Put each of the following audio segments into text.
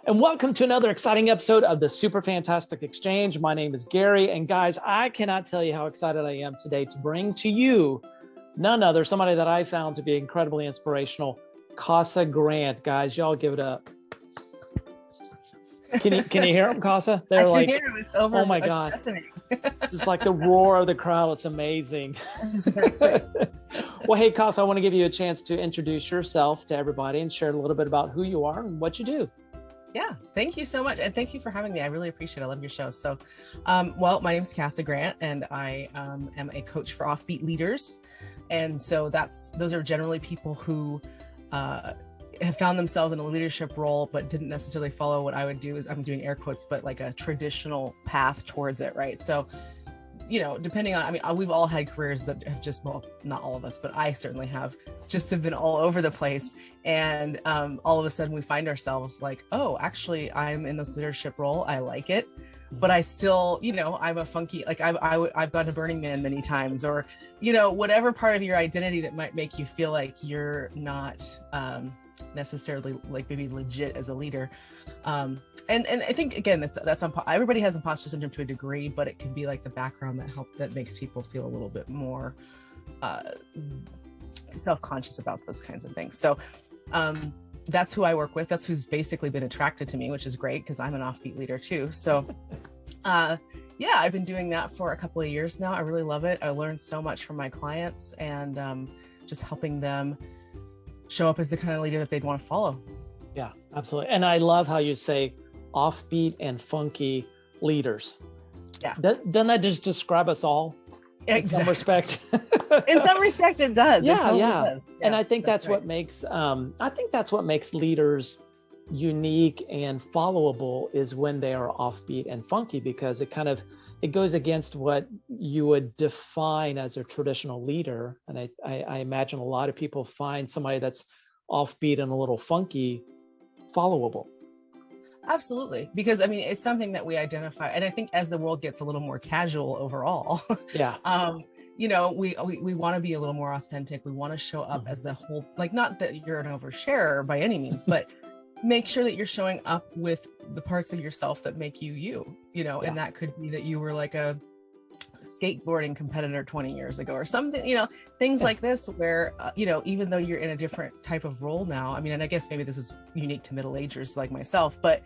And welcome to another exciting episode of the Super Fantastic Exchange. My name is Gary, and guys, I cannot tell you how excited I am today to bring to you none other, somebody that I found to be incredibly inspirational, Cassa Grant. Guys, y'all give it up. Can you hear them, Cassa? They're like, hear them. Oh my God. Just like the roar of the crowd. It's amazing. Exactly. Well, hey, Cassa, I want to give you a chance to introduce yourself to everybody and share a little bit about who you are and what you do. Yeah, thank you so much. And thank you for having me. I really appreciate it. I love your show. So, well, my name is Cassa Grant, and I am a coach for offbeat leaders. And so those are generally people who have found themselves in a leadership role, but didn't necessarily follow what I would do, is I'm doing air quotes, but like a traditional path towards it, right? So, you know, depending on, I mean, we've all had careers that have just, well, not all of us, but I certainly have been all over the place. And all of a sudden we find ourselves like, oh, actually, I'm in this leadership role. I like it, but I still, you know, I'm a funky, like I've gone to Burning Man many times, or, you know, whatever part of your identity that might make you feel like you're not necessarily like maybe legit as a leader. And I think, again, that's everybody has imposter syndrome to a degree, but it can be like the background that makes people feel a little bit more self-conscious about those kinds of things. So that's who I work with. That's who's basically been attracted to me, which is great because I'm an offbeat leader too. So yeah, I've been doing that for a couple of years now. I really love it. I learned so much from my clients, and just helping them show up as the kind of leader that they'd want to follow. Yeah, absolutely. And I love how you say offbeat and funky leaders. Yeah. Doesn't that just describe us all? Exactly. In some respect. In some respect, it does. Yeah, it totally yeah. does. And I think that's right. what makes, leaders unique and followable, is when they are offbeat and funky, because it goes against what you would define as a traditional leader. And I imagine a lot of people find somebody that's offbeat and a little funky followable. Absolutely. Because I mean, it's something that we identify. And I think as the world gets a little more casual overall, yeah. You know, we want to be a little more authentic. We want to show up as the whole, like, not that you're an oversharer by any means, but make sure that you're showing up with the parts of yourself that make you, you know, and that could be that you were like a skateboarding competitor 20 years ago or something, you know, things like this, where, you know, even though you're in a different type of role now, I mean, and I guess maybe this is unique to middle-agers like myself, but,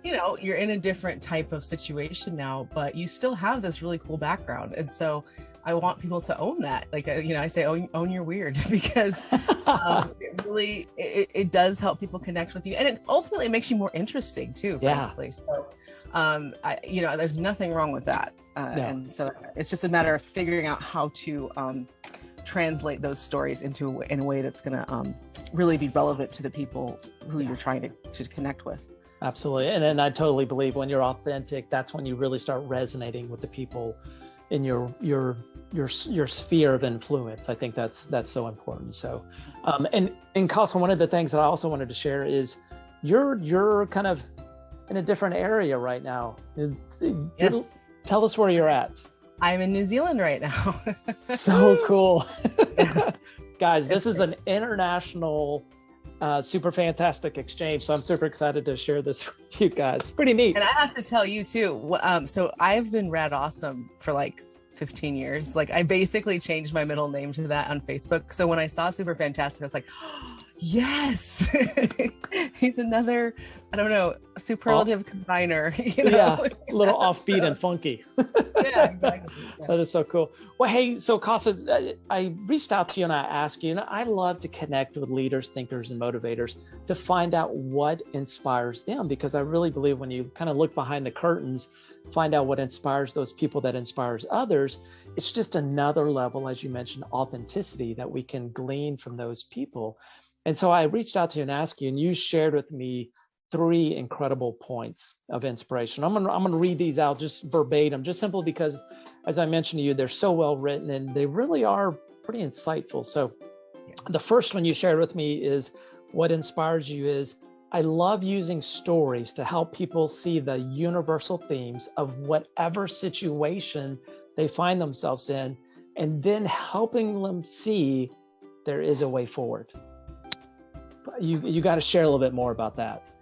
you know, you're in a different type of situation now, but you still have this really cool background. And so I want people to own that. Like, you know, I say, own your weird, because it really, it does help people connect with you. And it ultimately makes you more interesting too, frankly. So, you know, there's nothing wrong with that. No. And so it's just a matter of figuring out how to translate those stories in a way that's going to really be relevant to the people who you're trying to connect with. Absolutely. And then I totally believe when you're authentic, that's when you really start resonating with the people in your sphere of influence. I think that's so important. So, and Cassa, one of the things that I also wanted to share is you're kind of in a different area right now. Yes. Tell us where you're at. I'm in New Zealand right now. So cool. Yes. Guys, this is an international super fantastic exchange. So I'm super excited to share this with you guys. Pretty neat. And I have to tell you too, so I've been Rad Awesome for like 15 years. Like, I basically changed my middle name to that on Facebook. So when I saw Super Fantastic, I was like, oh, yes, he's another, I don't know, superlative combiner. You know? Yeah, a little offbeat and funky. Yeah, exactly. Yeah. That is so cool. Well, hey, so Cassa, I reached out to you and I asked you, and I love to connect with leaders, thinkers, and motivators to find out what inspires them, because I really believe when you kind of look behind the curtains, find out what inspires those people that inspires others, it's just another level, as you mentioned, authenticity that we can glean from those people. And so I reached out to you and asked you, and you shared with me 3 incredible points of inspiration. I'm gonna read these out just verbatim, just simply because, as I mentioned to you, they're so well written and they really are pretty insightful. So the first one you shared with me is, what inspires you is, I love using stories to help people see the universal themes of whatever situation they find themselves in, and then helping them see there is a way forward. You got to share a little bit more about that.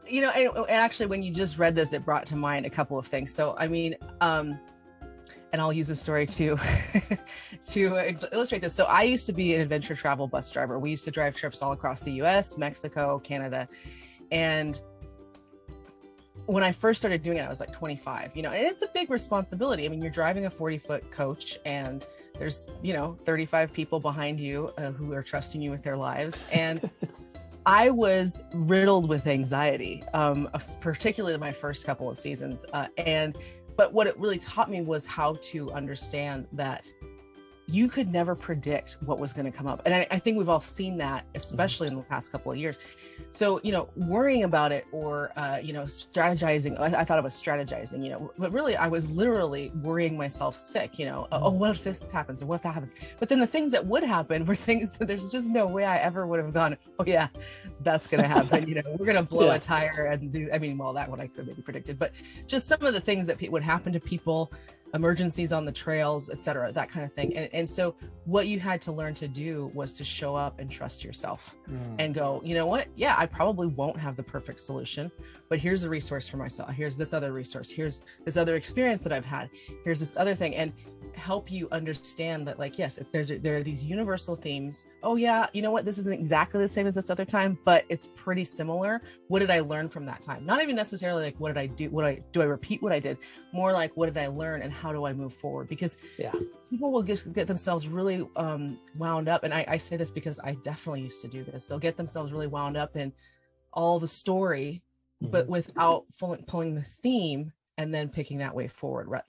and actually when you just read this, it brought to mind a couple of things. So, I mean, and I'll use this story to illustrate this. So I used to be an adventure travel bus driver. We used to drive trips all across the US, Mexico, Canada. And when I first started doing it, I was like 25, and it's a big responsibility. I mean, you're driving a 40-foot coach and there's, 35 people behind you who are trusting you with their lives. And I was riddled with anxiety, particularly my first couple of seasons. But what it really taught me was how to understand that you could never predict what was going to come up. And I think we've all seen that, especially in the past couple of years. So, worrying about it or, strategizing, I thought it was strategizing, but really I was literally worrying myself sick, oh, what if this happens or what if that happens? But then the things that would happen were things that there's just no way I ever would have gone, oh yeah, that's going to happen. We're going to blow a tire and that one I could have maybe predicted, but just some of the things that would happen to people, emergencies on the trails, etc., that kind of thing. And so what you had to learn to do was to show up and trust yourself and go, you know what? Yeah, I probably won't have the perfect solution, but here's a resource for myself. Here's this other resource. Here's this other experience that I've had. Here's this other thing. And help you understand that, like, yes, if there are these universal themes. Oh yeah, you know what? This isn't exactly the same as this other time, but it's pretty similar. What did I learn from that time? Not even necessarily like, what did I do? Do I repeat what I did? More like, what did I learn and how do I move forward? Because people will just get themselves really wound up. And I say this because I definitely used to do this. They'll get themselves really wound up in all the story, but without pulling the theme and then picking that way forward, right?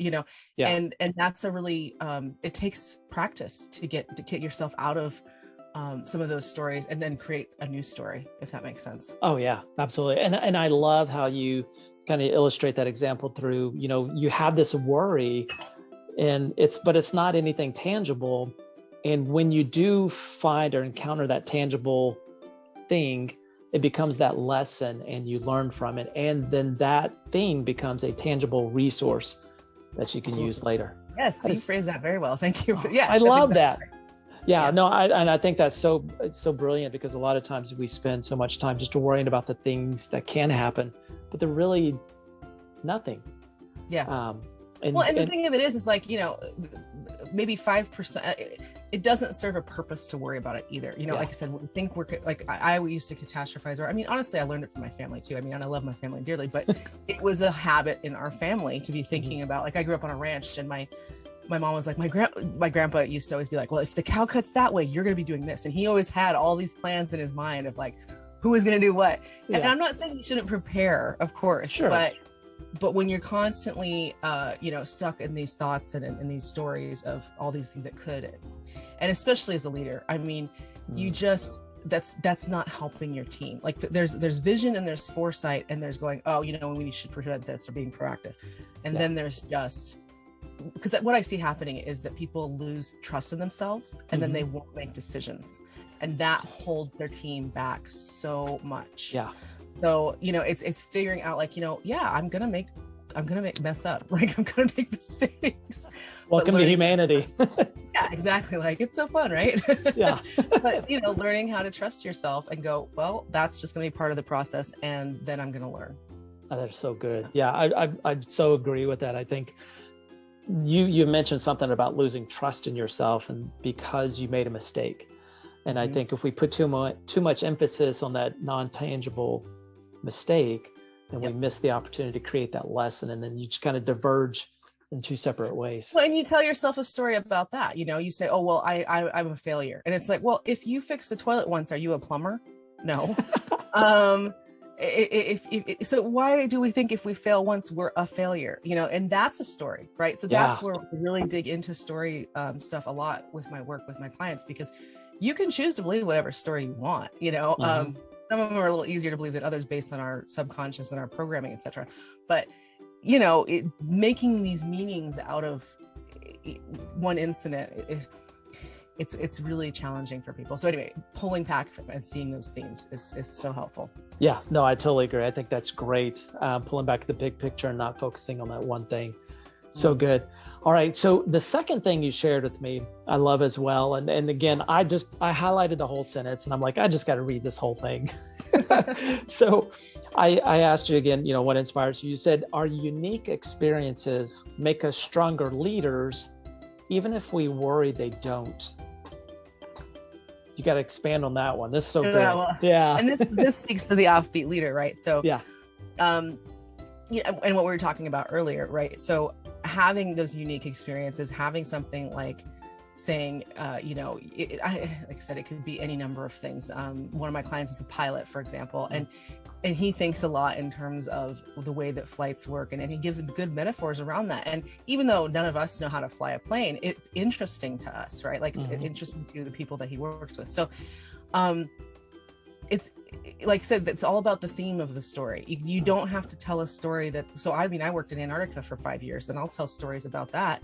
And that's a really, it takes practice to get yourself out of some of those stories and then create a new story, if that makes sense. Oh yeah, absolutely. And I love how you kind of illustrate that example through, you have this worry and it's not anything tangible. And when you do find or encounter that tangible thing, it becomes that lesson and you learn from it. And then that thing becomes a tangible resource that you can use later. Yes, you phrased that very well. Thank you. I love that. Yeah, no, I think that's it's so brilliant, because a lot of times we spend so much time just worrying about the things that can happen, but they're really nothing. Yeah. And the thing of it is like, maybe 5%, it doesn't serve a purpose to worry about it either. Like I said, we think I used to catastrophize, or honestly, I learned it from my family too. I love my family dearly, but it was a habit in our family to be thinking about, like, I grew up on a ranch and my mom was like, my grandpa used to always be like, well, if the cow cuts that way, you're going to be doing this. And he always had all these plans in his mind of like, who is going to do what. Yeah. And I'm not saying you shouldn't prepare, of course, sure. But when you're constantly, stuck in these thoughts and in these stories of all these things that could, and especially as a leader, you just, that's not helping your team. Like there's vision and there's foresight and there's going, oh, we should prevent this, or being proactive. And then there's just, because what I see happening is that people lose trust in themselves and then they won't make decisions. And that holds their team back so much. Yeah. So, it's figuring out like, I'm going to mess up. Like I'm going to make mistakes. Welcome to humanity. Yeah, exactly. Like it's so fun, right? Yeah. But, learning how to trust yourself and go, well, that's just going to be part of the process. And then I'm going to learn. Oh, that's so good. Yeah. I so agree with that. I think you mentioned something about losing trust in yourself and because you made a mistake. And I think if we put too much emphasis on that non-tangible mistake, then we miss the opportunity to create that lesson, and then you just kind of diverge in two separate ways. Well, and you tell yourself a story about that. You say, "Oh, well, I'm a failure," and it's like, well, if you fixed the toilet once, are you a plumber? No. So why do we think if we fail once we're a failure? And that's a story, right? So that's where we really dig into story stuff a lot with my work with my clients, because you can choose to believe whatever story you want. Some of them are a little easier to believe than others based on our subconscious and our programming, etc. But making these meanings out of one incident, it's really challenging for people. So anyway, pulling back from and seeing those themes is so helpful. Yeah, no, I totally agree. I think that's great. Pulling back to the big picture and not focusing on that one thing. So good. All right. So the second thing you shared with me, I love as well. And again, I highlighted the whole sentence and I'm like, I just got to read this whole thing. So I asked you again, what inspires you? You said our unique experiences make us stronger leaders, even if we worry they don't. You got to expand on that one. This is so good. Well, yeah. And this speaks to the offbeat leader, right? So, yeah. And what we were talking about earlier, right? So having those unique experiences, having something like saying, like I said, it could be any number of things. One of my clients is a pilot, for example, and he thinks a lot in terms of the way that flights work, and he gives good metaphors around that. And even though none of us know how to fly a plane, it's interesting to us, right? Like interesting to the people that he works with. So it's like I said, it's all about the theme of the story. You don't have to tell a story I worked in Antarctica for 5 years, and I'll tell stories about that.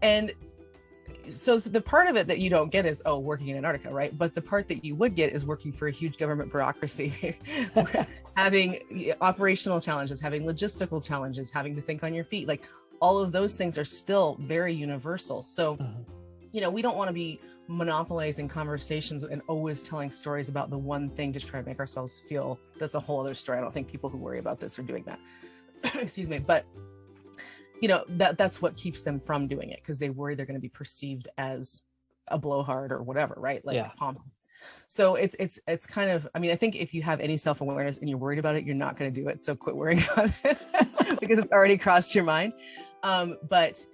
And so the part of it that you don't get is, working in Antarctica, right? But the part that you would get is working for a huge government bureaucracy, having operational challenges, having logistical challenges, having to think on your feet. Like all of those things are still very universal. So, we don't want to be monopolizing conversations and always telling stories about the one thing to try to make ourselves feel. That's a whole other story. I don't think people who worry about this are doing that. Excuse me. But that's what keeps them from doing it, because they worry they're going to be perceived as a blowhard or whatever, right? Like pompous. So it's kind of, I think if you have any self-awareness and you're worried about it, you're not going to do it. So quit worrying about it because it's already crossed your mind. But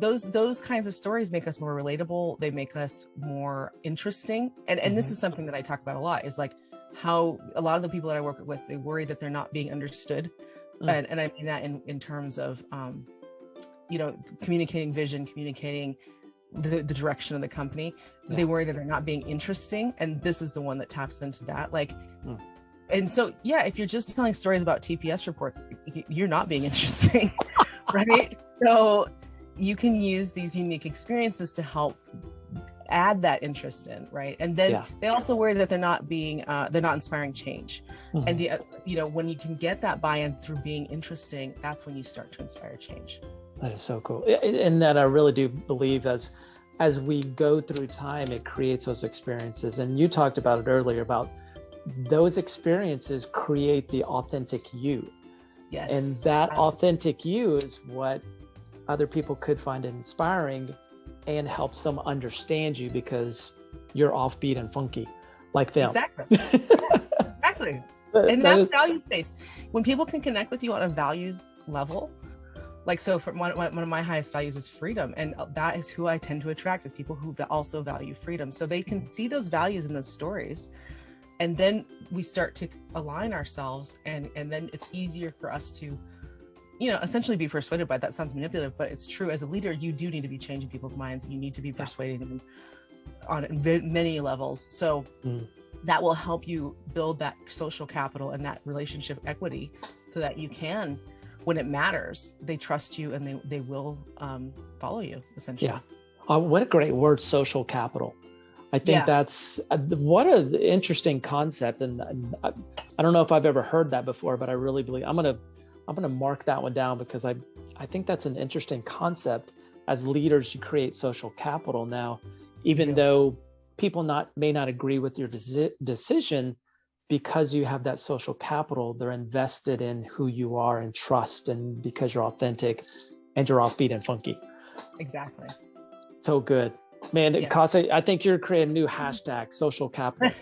those kinds of stories make us more relatable. They make us more interesting. And this is something that I talk about a lot, is like how a lot of the people that I work with, they worry that they're not being understood. And I mean that in terms of, communicating vision, communicating the direction of the company. They worry that they're not being interesting. And this is the one that taps into that. And so, if you're just telling stories about TPS reports, you're not being interesting, right? So you can use these unique experiences to help add that interest in, right? And then they also worry that they're not inspiring change. And when you can get that buy-in through being interesting, that's when you start to inspire change. That is so cool. And that I really do believe as we go through time, it creates those experiences. And you talked about it earlier about those experiences create the authentic you. Yes. And that authentic you is what other people could find inspiring and helps them understand you, because you're offbeat and funky like them. Exactly. Exactly. And that's values-based. When people can connect with you on a values level, like, so for one of my highest values is freedom. And that is who I tend to attract, is people who also value freedom. So they can see those values in those stories. And then we start to align ourselves, and then it's easier for us to, essentially be persuaded by. That sounds manipulative, but it's true. As a leader, you do need to be changing people's minds. You need to be persuading them on many levels. So that will help you build that social capital and that relationship equity, so that you can, when it matters, they trust you and they will follow you, essentially. Yeah. What a great word, social capital. I think that's what an interesting concept. And I don't know if I've ever heard that before, but I really believe I'm going to mark that one down, because I think that's an interesting concept. As leaders, you create social capital. Now, even though people may not agree with your decision, because you have that social capital, they're invested in who you are and trust, and because you're authentic and you're offbeat and funky. Exactly. So good. Man, Cassa, I think you're creating a new hashtag, social capital.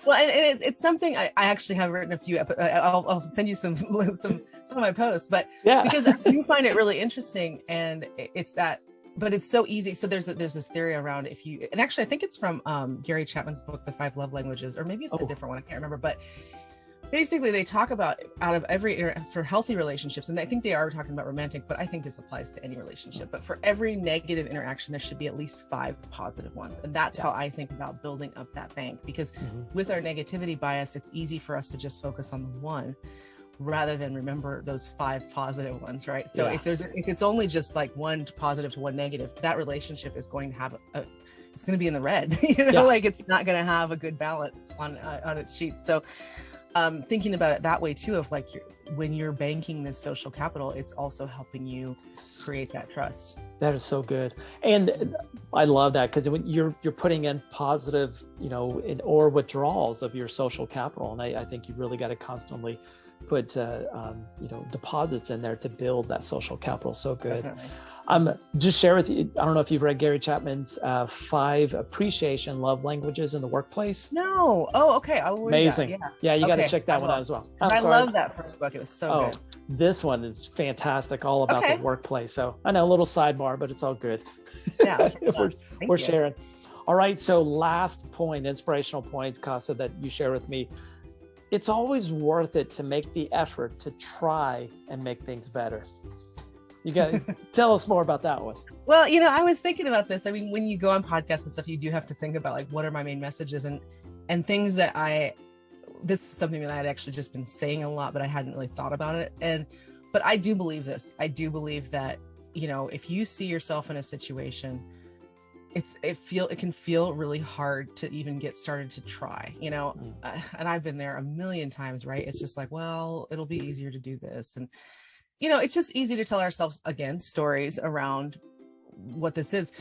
Well, and it's something I actually have written a few. I'll send you some of my posts, but because I do find it really interesting, and it's that. But it's so easy. So there's this theory around, and actually I think it's from Gary Chapman's book, The 5 Love Languages, or maybe it's a different one. I can't remember, but basically they talk about, out of for healthy relationships, and I think they are talking about romantic, but I think this applies to any relationship. But for every negative interaction, there should be at least 5 positive ones. And that's how I think about building up that bank, because with our negativity bias, it's easy for us to just focus on the one, rather than remember those 5 positive ones, right? So if it's only just like 1 positive to 1 negative, that relationship is going to have it's going to be in the red, like it's not going to have a good balance on its sheet. So thinking about it that way too, of like when you're banking this social capital, it's also helping you create that trust. That is so good. And I love that, because when you're putting in positive, or withdrawals of your social capital. And I think you really got to constantly put, deposits in there to build that social capital. So good. Definitely. Just share with you, I don't know if you've read Gary Chapman's 5 appreciation love languages in the workplace. No. Oh, okay. I will read Amazing. that. Yeah, you got to check that one out as well. I love that first book. It was so good. This one is fantastic, all about the workplace. So I know, a little sidebar, but it's all good. Yeah, we're sharing. All right. So last point, inspirational point, Cassa, that you share with me. It's always worth it to make the effort to try and make things better. You got to tell us more about that one. Well, I was thinking about this. I mean, when you go on podcasts and stuff, you do have to think about like, what are my main messages and things that this is something that I had actually just been saying a lot, but I hadn't really thought about it. But I do believe this. I do believe that, if you see yourself in a situation, it can feel really hard to even get started to try, and I've been there a million times, right? It's just like, well, it'll be easier to do this. And, it's just easy to tell ourselves, again, stories around what this is.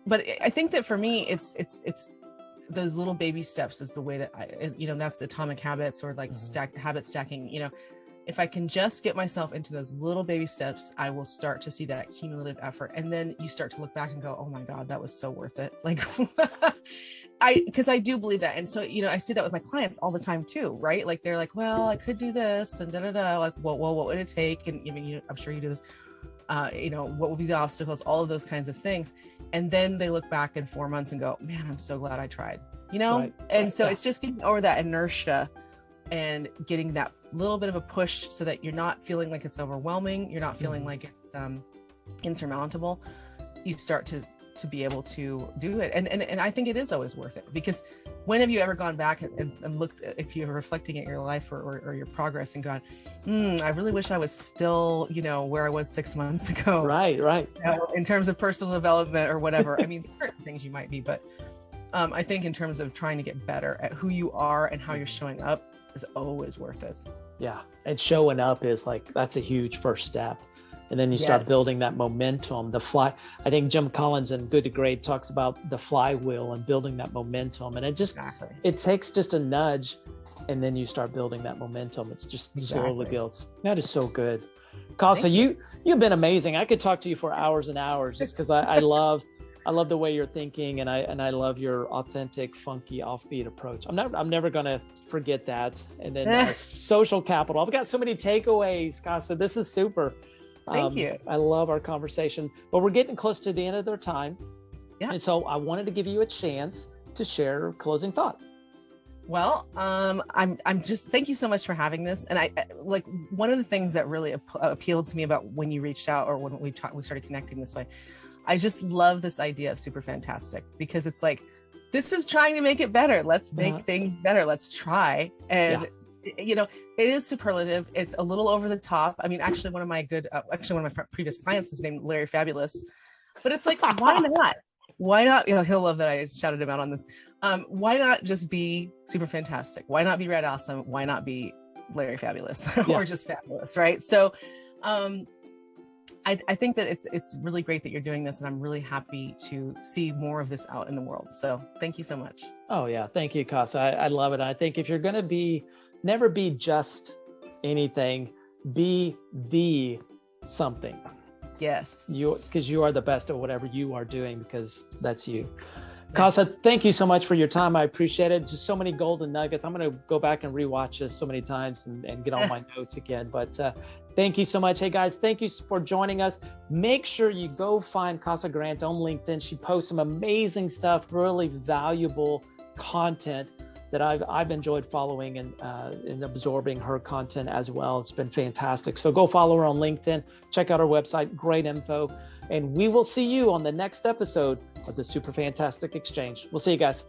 But I think that for me, it's those little baby steps is the way that that's the Atomic Habits, or like habit stacking. If I can just get myself into those little baby steps, I will start to see that cumulative effort. And then you start to look back and go, oh my God, that was so worth it. Like, because I do believe that. And so, I see that with my clients all the time too, right? Like, they're like, well, I could do this and like, well, what would it take? And I'm sure you do this, what would be the obstacles, all of those kinds of things. And then they look back in 4 months and go, man, I'm so glad I tried, it's just getting over that inertia and getting that little bit of a push, so that you're not feeling like it's overwhelming. You're not feeling like it's insurmountable. You start to be able to do it. And I think it is always worth it, because when have you ever gone back and looked, if you're reflecting at your life or your progress, and gone, I really wish I was still, where I was 6 months ago. Right. In terms of personal development or whatever. I mean, certain things you might be, but I think in terms of trying to get better at who you are and how you're showing up is always worth it. Yeah. And showing up is that's a huge first step. And then you start building that momentum, I think Jim Collins in Good to Great talks about the flywheel and building that momentum. And it takes just a nudge, and then you start building that momentum. It's just slowly builds. That is so good. Cassa, you've been amazing. I could talk to you for hours and hours, just because I love the way you're thinking, and I love your authentic, funky, offbeat approach. I'm never gonna forget that. And then social capital. I've got so many takeaways, Cassa. This is super. Thank you. I love our conversation, but we're getting close to the end of their time. Yeah. And so I wanted to give you a chance to share a closing thought. Well, I'm just, thank you so much for having this. And I like, one of the things that really appealed to me about when you reached out, or when we started connecting this way, I just love this idea of super fantastic, because it's like, this is trying to make it better. Let's make things better. Let's try. And it is superlative. It's a little over the top. I mean, actually one of my previous clients is named Larry Fabulous, but it's like, why not? Why not? He'll love that I shouted him out on this. Why not just be super fantastic? Why not be Red Awesome? Why not be Larry Fabulous or just fabulous? Right. So, I think that it's really great that you're doing this, and I'm really happy to see more of this out in the world. So thank you so much. Oh yeah. Thank you, Cassa. I love it. I think if you're going to never be just anything, be the something. Yes. Because you are the best at whatever you are doing, because that's you. Cassa, thank you so much for your time. I appreciate it. Just so many golden nuggets. I'm going to go back and rewatch this so many times and get all my notes again. But thank you so much. Hey guys, thank you for joining us. Make sure you go find Cassa Grant on LinkedIn. She posts some amazing stuff, really valuable content that I've enjoyed following and absorbing her content as well. It's been fantastic. So go follow her on LinkedIn, check out her website, great info. And we will see you on the next episode of the Super Fantastic Exchange. We'll see you guys.